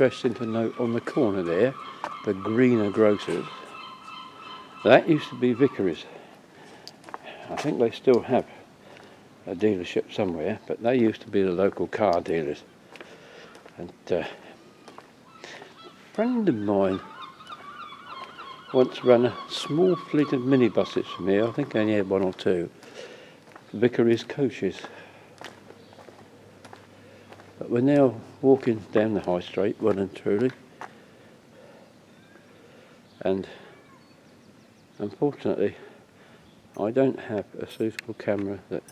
Interesting to note on the corner there, the greener grocers, that used to be Vicaries. I think they still have a dealership somewhere, but they used to be the local car dealers. And a friend of mine once ran a small fleet of minibuses from here. I think I only had one or two. Vicaries coaches. But we're now walking down the high street, well and truly. And unfortunately, I don't have a suitable camera that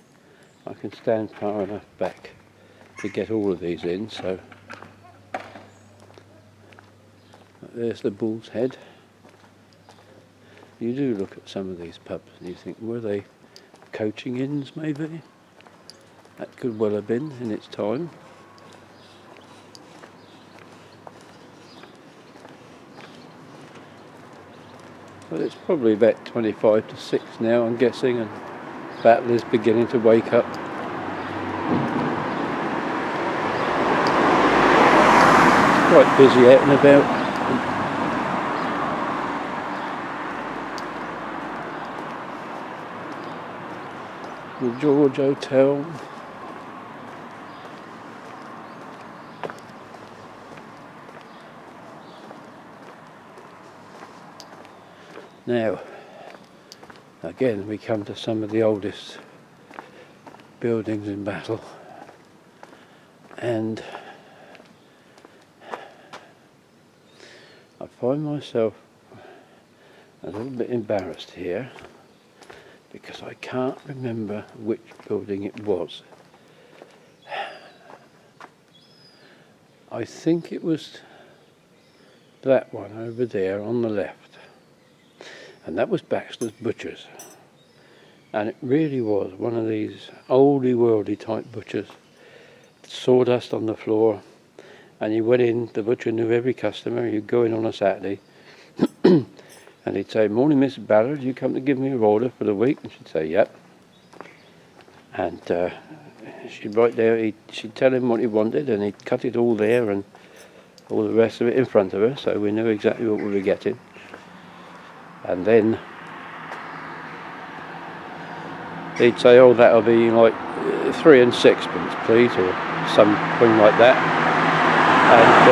I can stand far enough back to get all of these in, so there's the Bull's Head. You do look at some of these pubs and you think, were they coaching inns maybe? That could well have been in its time. But it's probably about 25 to 6 now, I'm guessing, and Battle is beginning to wake up. It's quite busy out and about. The George Hotel. Now, again, we come to some of the oldest buildings in Battle, and I find myself a little bit embarrassed here because I can't remember which building it was. I think it was that one over there on the left. And that was Baxter's Butchers. And it really was one of these oldie-worldy type butchers. Sawdust on the floor. And you went in, the butcher knew every customer. You'd go in on a Saturday. And he'd say, "Morning, Mrs. Ballard, you come to give me your order for the week?" And she'd say, "Yep." And she'd write down, she'd tell him what he wanted, and he'd cut it all there and all the rest of it in front of her, so we knew exactly what we were getting. And then he'd say, "Oh, that'll be like 3 and 6pence, please," or something like that. And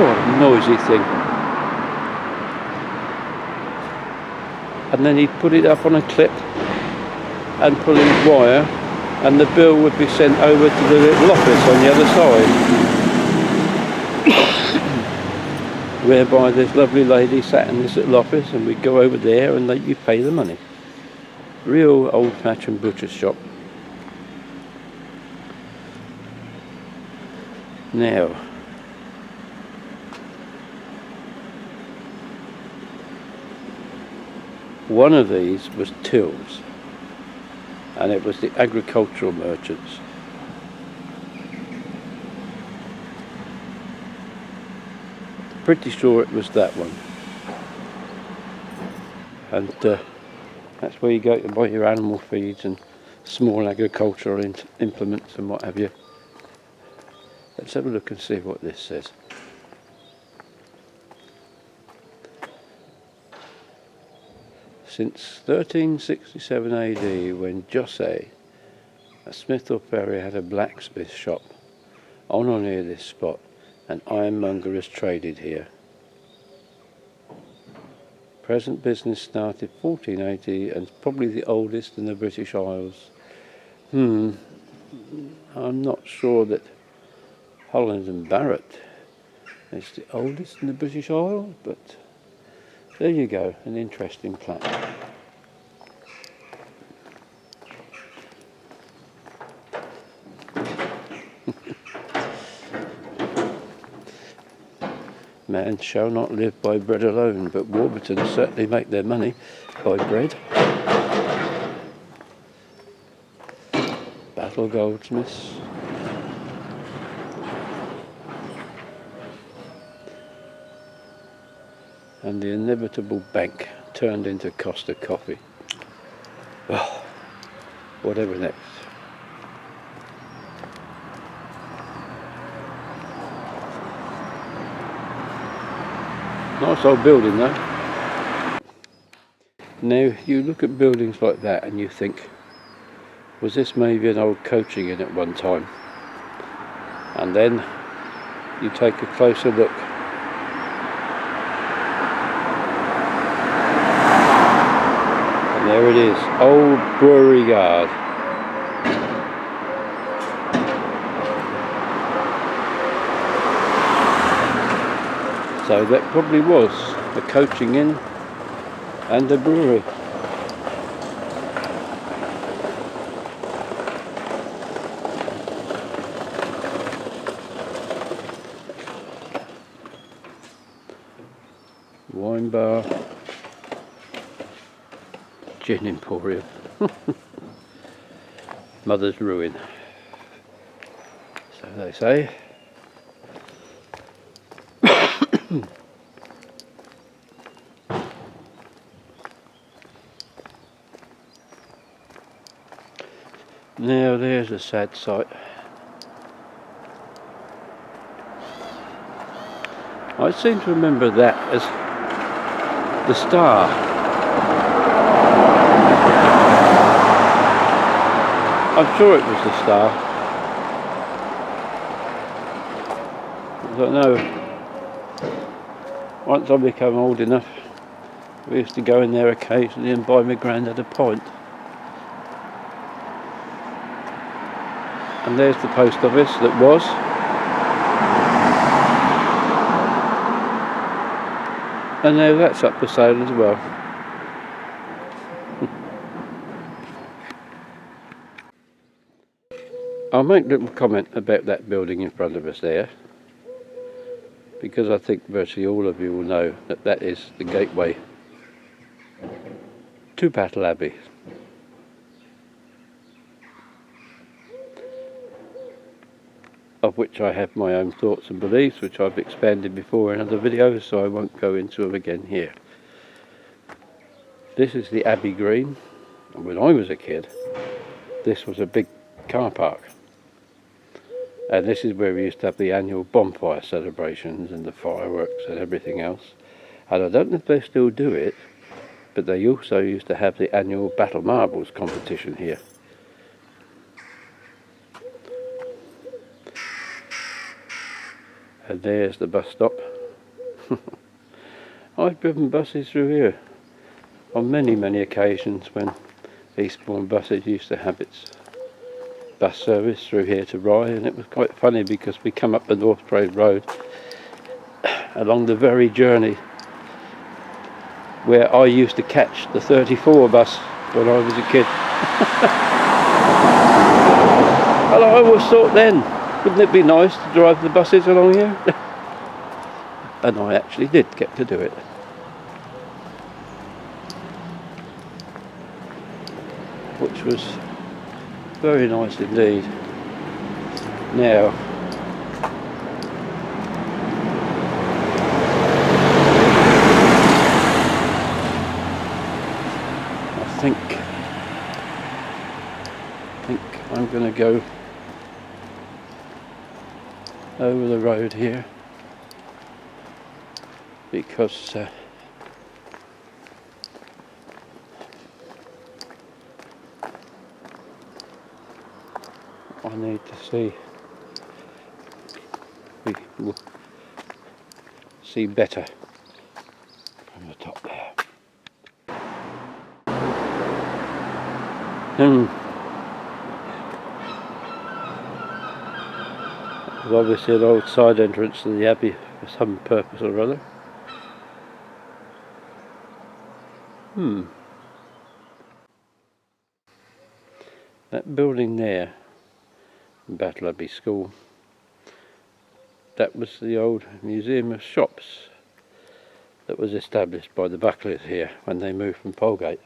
what a noisy thing. And then he'd put it up on a clip and pull his wire, and the bill would be sent over to the little office on the other side, whereby this lovely lady sat in this little office, and we'd go over there and you pay the money. Real old-fashioned butcher's shop. Now, one of these was Till's, and it was the agricultural merchants. Pretty sure it was that one. And that's where you go to buy your animal feeds and small agricultural implements and what have you. Let's have a look and see what this says. Since 1367 AD, when Jose, a smith or farrier, had a blacksmith shop on or near this spot, an ironmonger has traded here. Present business started 1480 and probably the oldest in the British Isles. I'm not sure that Holland and Barrett is the oldest in the British Isles, but there you go, an interesting plaque. Man shall not live by bread alone, but Warburtons certainly make their money by bread. Battle goldsmiths. And the inevitable bank turned into Costa Coffee. Oh, whatever next. Nice old building though. Now you look at buildings like that and you think, was this maybe an old coaching inn at one time? And then you take a closer look. And there it is, old brewery yard. So that probably was a coaching inn and a brewery. Wine bar, gin emporium, mother's ruin, so they say. Now there's a sad sight. I seem to remember that as the Star. I'm sure it was the Star. I don't know. Once I become old enough, we used to go in there occasionally and buy my granddad a pint. And there's the post office that was. And now that's up for sale as well. I'll make a little comment about that building in front of us there, because I think virtually all of you will know that that is the gateway to Battle Abbey. Of which I have my own thoughts and beliefs, which I've expanded before in other videos, so I won't go into them again here. This is the Abbey Green, and when I was a kid, this was a big car park. And this is where we used to have the annual bonfire celebrations and the fireworks and everything else. And I don't know if they still do it, but they also used to have the annual Battle Marbles competition here. And there's the bus stop. I've driven buses through here on many occasions when Eastbourne Buses used to have its bus service through here to Rye, and it was quite funny because we come up the North Trade Road along the very journey where I used to catch the 34 bus when I was a kid. And I always thought then, wouldn't it be nice to drive the buses along here? And I actually did get to do it. Which was very nice indeed. Now, I think I'm going to go over the road here because I need to see, we will see better from the top there. There's obviously an old side entrance to the Abbey for some purpose or other. That building there, Battle Abbey School, that was the old Museum of Shops that was established by the Buckleys here when they moved from Polegate.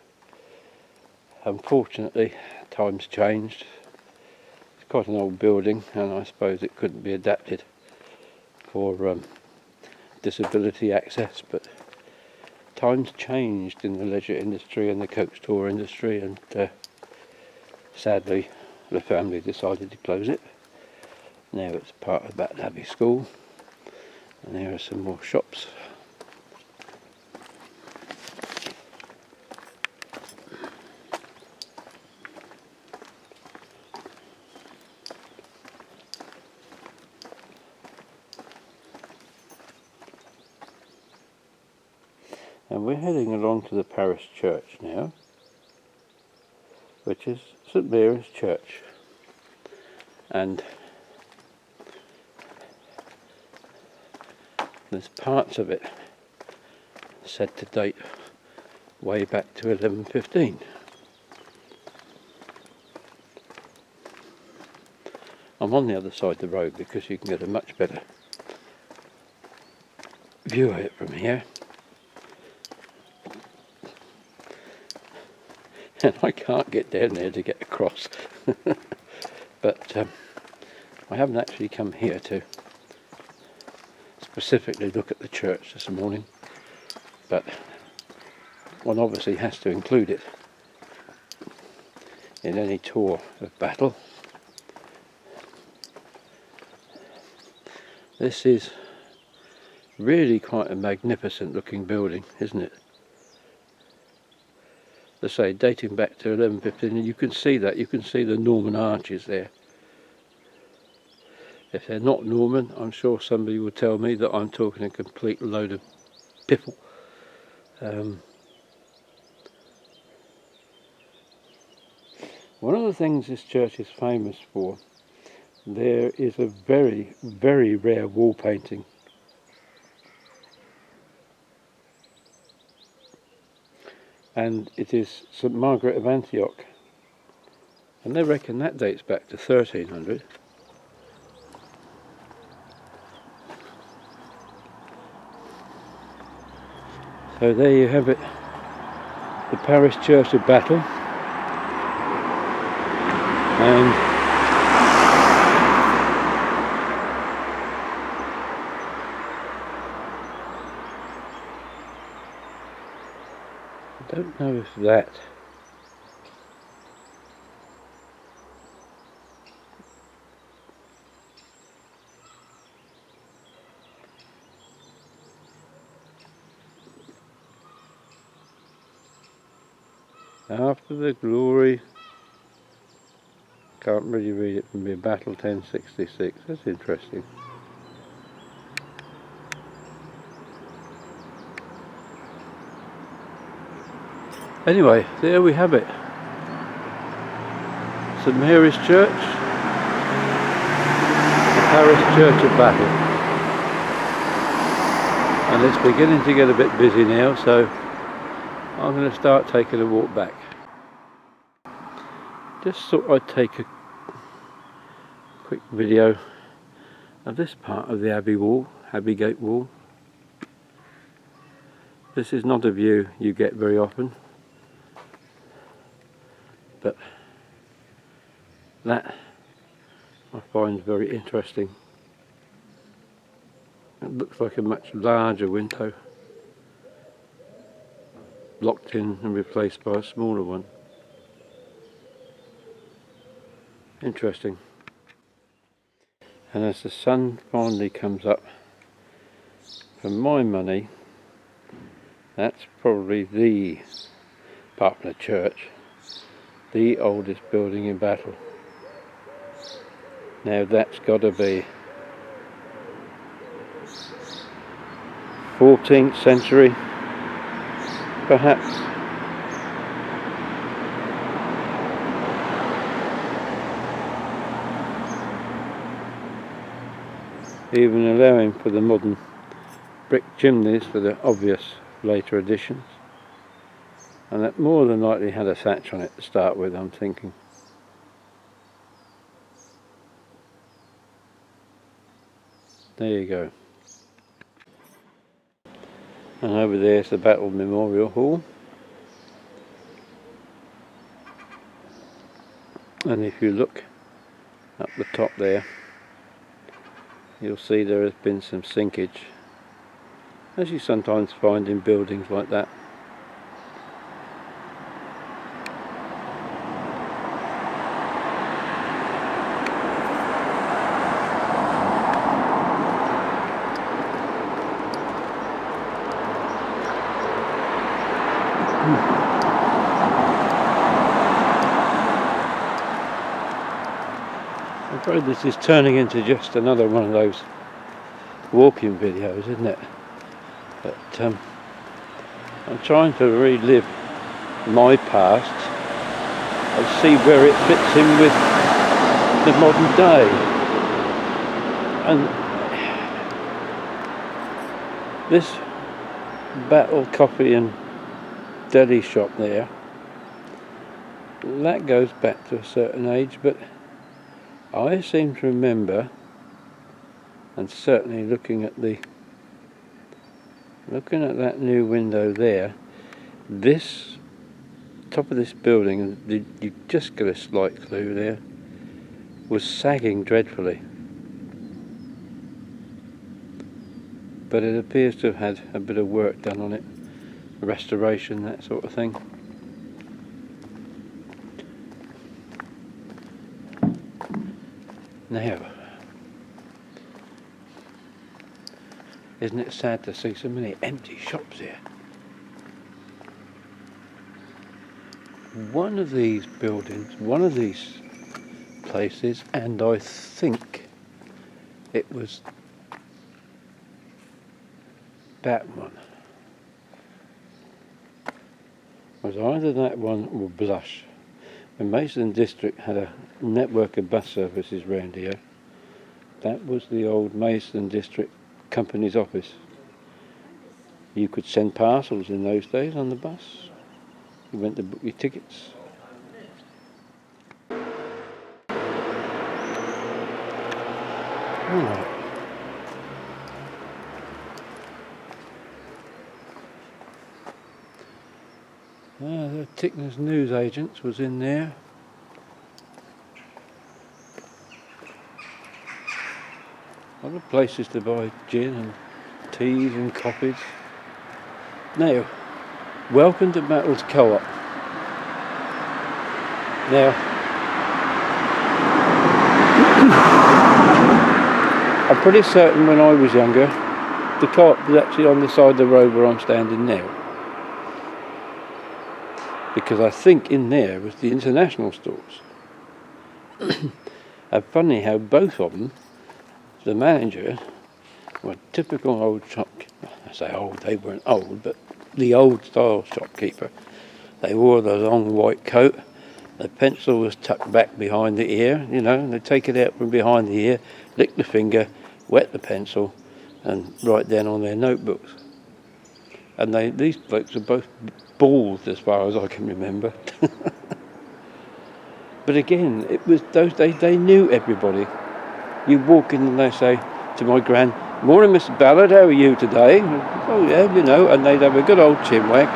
Unfortunately, times changed. It's quite an old building, and I suppose it couldn't be adapted for disability access, but times changed in the leisure industry and the coach tour industry, and sadly the family decided to close it. Now it's part of Battle Abbey School, and there are some more shops And we're heading along to the parish church now, which is St Mary's Church. And there's parts of it said to date way back to 1115. I'm on the other side of the road because you can get a much better view of it from here. And I can't get down there to get across. But I haven't actually come here to specifically look at the church this morning. But one obviously has to include it in any tour of Battle. This is really quite a magnificent looking building, isn't it? As I say, dating back to 1115, and you can see that. You can see the Norman arches there. If they're not Norman, I'm sure somebody will tell me that I'm talking a complete load of piffle. One of the things this church is famous for, there is a very, very rare wall painting. And it is St Margaret of Antioch, and they reckon that dates back to 1300. So there you have it, the parish church of Battle. And I don't know if that after the glory, can't really read it from here, Battle 1066, that's interesting. Anyway, there we have it. St Mary's Church, the parish church of Battle. And it's beginning to get a bit busy now, so I'm going to start taking a walk back. Just thought I'd take a quick video of this part of the Abbey Wall, Abbey Gate Wall. This is not a view you get very often, but that I find very interesting. It looks like a much larger window, blocked in and replaced by a smaller one. Interesting. And as the sun finally comes up, for my money, that's probably the, apart from the church, the oldest building in Battle. Now that's got to be 14th century, perhaps. Even allowing for the modern brick chimneys for the obvious later additions. And that more than likely had a thatch on it to start with, I'm thinking. There you go. And over there's the Battle Memorial Hall. And if you look up the top there, you'll see there has been some sinkage, as you sometimes find in buildings like that. I'm afraid this is turning into just another one of those walking videos, isn't it? But I'm trying to relive my past and see where it fits in with the modern day. And this Battle Coffee and Deli shop there, that goes back to a certain age, but I seem to remember, and certainly looking at that new window there, this top of this building, you just get a slight clue there, was sagging dreadfully. But it appears to have had a bit of work done on it, restoration, that sort of thing. Now, isn't it sad to see so many empty shops here? One of these buildings, one of these places, and I think it was that one, was either that one or Blush. When Mason District had a network of bus services round here, that was the old Mason District Company's office. You could send parcels in those days on the bus. You went to book your tickets. Alright. The Tickner's newsagents was in there. Other places to buy gin and teas and coffees. Now, welcome to Battles Co-op. Now, I'm pretty certain when I was younger, the co-op was actually on the side of the road where I'm standing now. Because I think in there was the international stores. And funny how both of them, the manager, were typical old shop. I say old, they weren't old, but the old style shopkeeper. They wore the long white coat. The pencil was tucked back behind the ear, you know, and they'd take it out from behind the ear, lick the finger, wet the pencil, and write down on their notebooks. And these blokes are both bald as far as I can remember. But again, it was those days they knew everybody. You walk in and they say to my gran, "Morning, Mr. Ballard, how are you today?" "Oh yeah, you know," and they'd have a good old chinwag.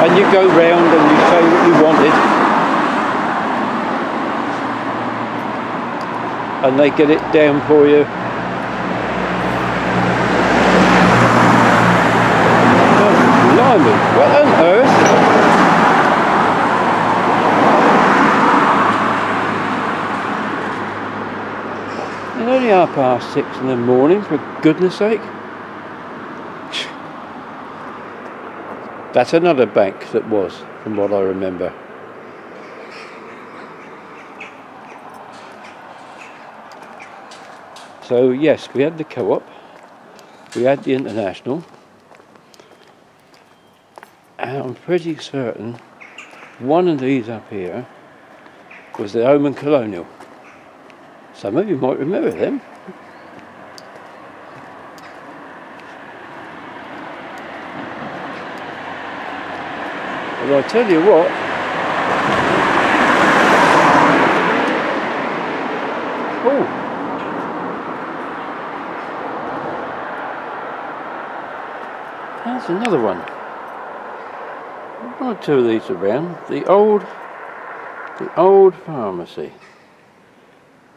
And you go round and you say what you wanted. And they get it down for you. What on earth? It's only 6:30 in the morning, for goodness sake. That's another bank that was, from what I remember. So yes, we had the co-op, we had the international. And I'm pretty certain one of these up here was the Home and Colonial. Some of you might remember them. But I tell you what, that's another one. One or two of these around. The old pharmacy.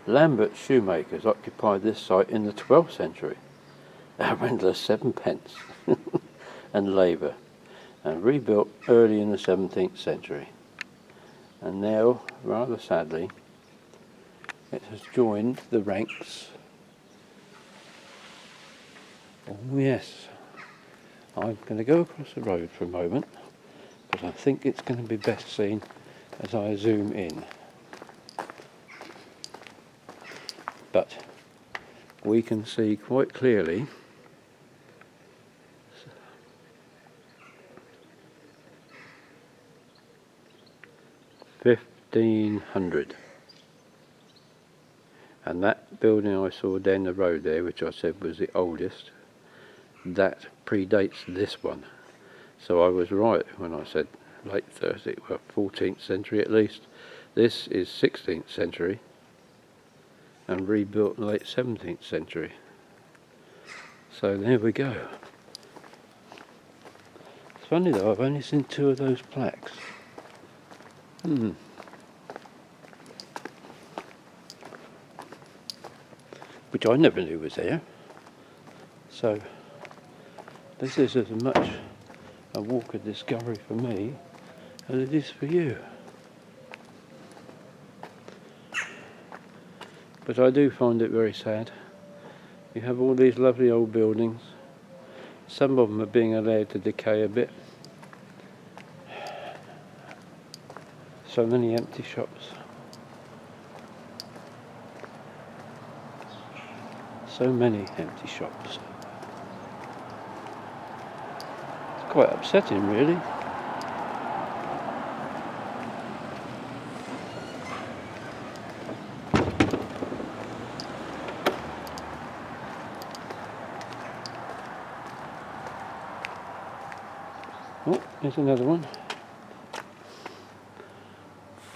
Lambert shoemakers occupied this site in the 12th century. They rented us 7p and labour, and rebuilt early in the 17th century. And now, rather sadly, it has joined the ranks. Oh yes, I'm going to go across the road for a moment, but I think it's going to be best seen as I zoom in. But we can see quite clearly 1500. And that building I saw down the road there, which I said was the oldest, that predates this one. So I was right when I said late 13th, well 14th century at least. This is 16th century and rebuilt in the late 17th century. So there we go. It's funny though, I've only seen 2 of those plaques. Which I never knew was there. So this is as much a walk of discovery for me as it is for you. But I do find it very sad. You have all these lovely old buildings. Some of them are being allowed to decay a bit. So many empty shops. So many empty shops. It's quite upsetting, really. Oh, there's another one.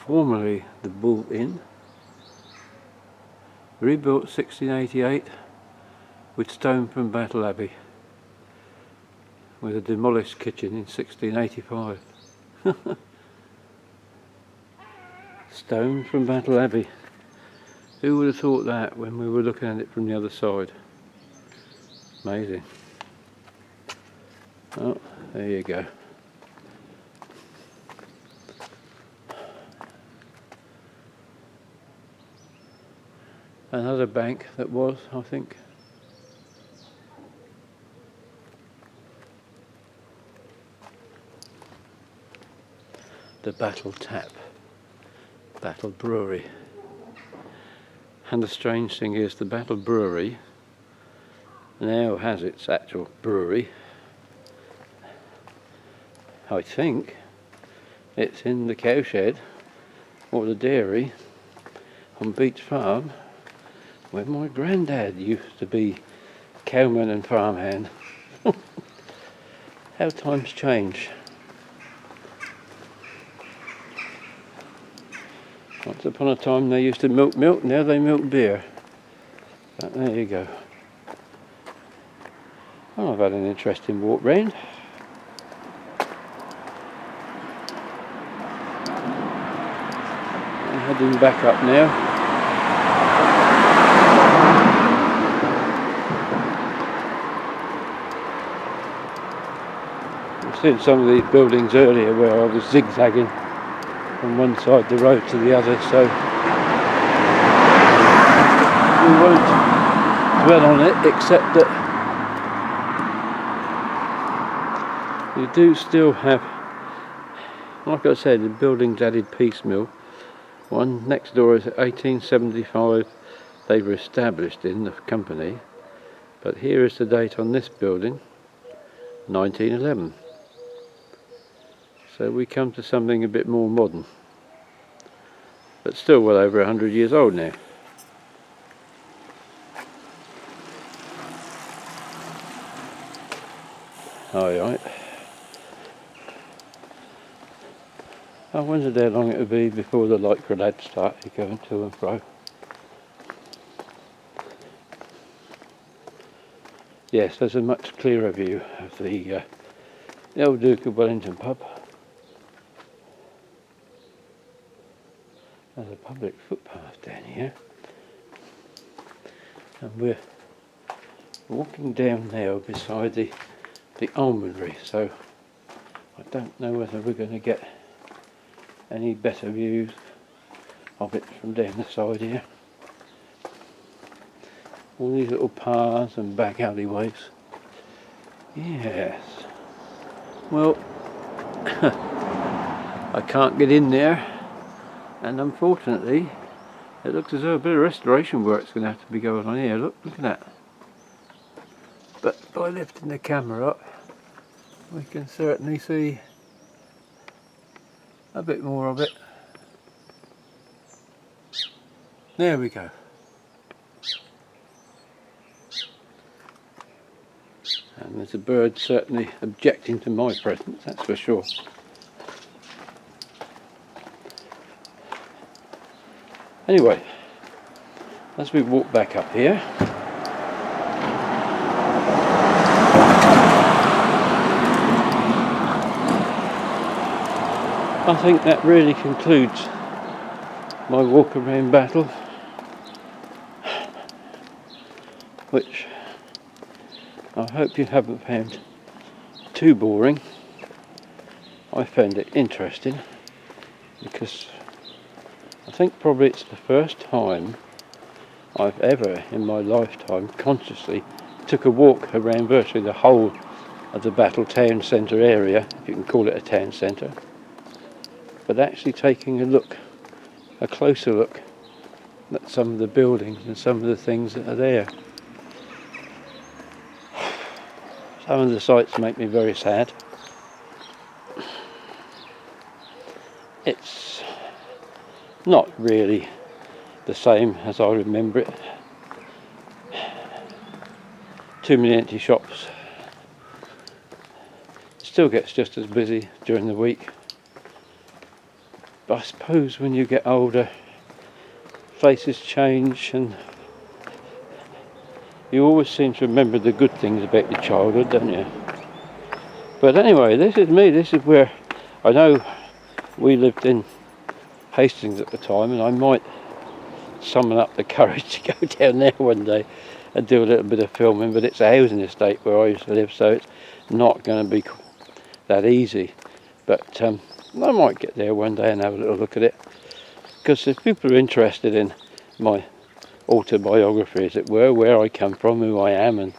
Formerly the Bull Inn, rebuilt 1688 with stone from Battle Abbey, with a demolished kitchen in 1685. Stone from Battle Abbey. Who would have thought that when we were looking at it from the other side? Amazing. Oh, there you go. Another bank that was, I think. The Battle Tap, Battle Brewery. And the strange thing is the Battle Brewery now has its actual brewery. I think it's in the cowshed or the dairy on Beach Farm, where my granddad used to be cowman and farmhand. How times change. Once upon a time they used to milk milk, now they milk beer. But there you go. Well, I've had an interesting walk round. I'm heading back up now. I've seen some of these buildings earlier where I was zigzagging from one side of the road to the other, so we won't dwell on it, except that you do still have, like I said, the buildings added piecemeal. One next door is 1875 they were established in, the company, but here is the date on this building, 1911. So we come to something a bit more modern, but still well over 100 years old now. Alright. I wondered how long it would be before the lycra lads started going to and fro. Yes, there's a much clearer view of the old Duke of Wellington pub. There's a public footpath down here, and we're walking down now beside the almondry, so I don't know whether we're going to get any better views of it from down the side here. All these little paths and back alleyways. Yes. Well, I can't get in there, and unfortunately it looks as though a bit of restoration work's going to have to be going on here. Look at that. But by lifting the camera up we can certainly see a bit more of it. There we go. And there's a bird certainly objecting to my presence, that's for sure. Anyway, as we walk back up here, I think that really concludes my walk around Battle, which I hope you haven't found too boring. I found it interesting because I think probably it's the first time I've ever in my lifetime consciously took a walk around virtually the whole of the Battle town centre area, if you can call it a town centre, but actually taking a closer look at some of the buildings and some of the things that are there. Some of the sights make me very sad. It's not really the same as I remember it. Too many empty shops. It still gets just as busy during the week. But I suppose when you get older, faces change and you always seem to remember the good things about your childhood, don't you? But anyway, this is me. This is where I know we lived in Hastings at the time, and I might summon up the courage to go down there one day and do a little bit of filming, but it's a housing estate where I used to live, so it's not going to be that easy. But I might get there one day and have a little look at it, because if people are interested in my autobiography, as it were, where I come from, who I am and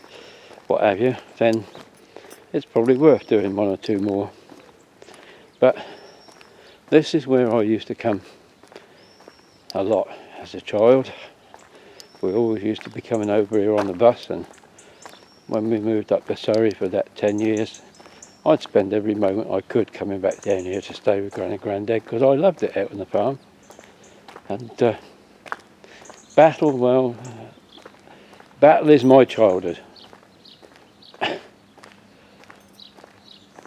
what have you, then it's probably worth doing one or two more. But this is where I used to come a lot as a child. We always used to be coming over here on the bus, and when we moved up to Surrey for that 10 years, I'd spend every moment I could coming back down here to stay with Gran and Grandad, because I loved it out on the farm. And Battle, well, Battle is my childhood.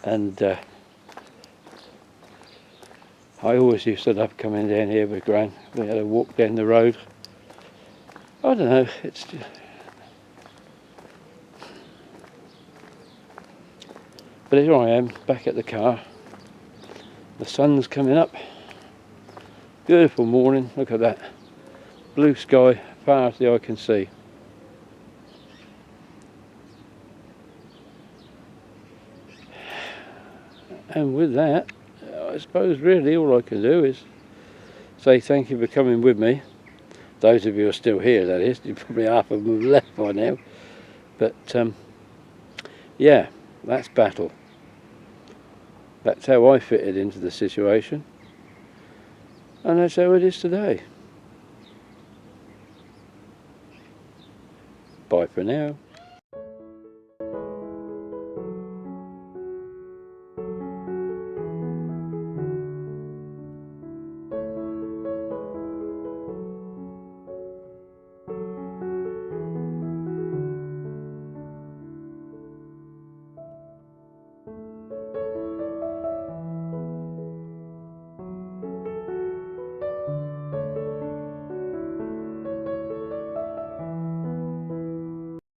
And I always used to love coming down here with Gran. We had a walk down the road. I don't know, it's just... But here I am, back at the car. The sun's coming up. Beautiful morning, look at that. Blue sky, far as the eye can see. And with that, I suppose really all I can do is say thank you for coming with me. Those of you who are still here, that is. Probably half of them have left by now. But yeah, that's Battle. That's how I fitted into the situation. And that's how it is today. Bye for now.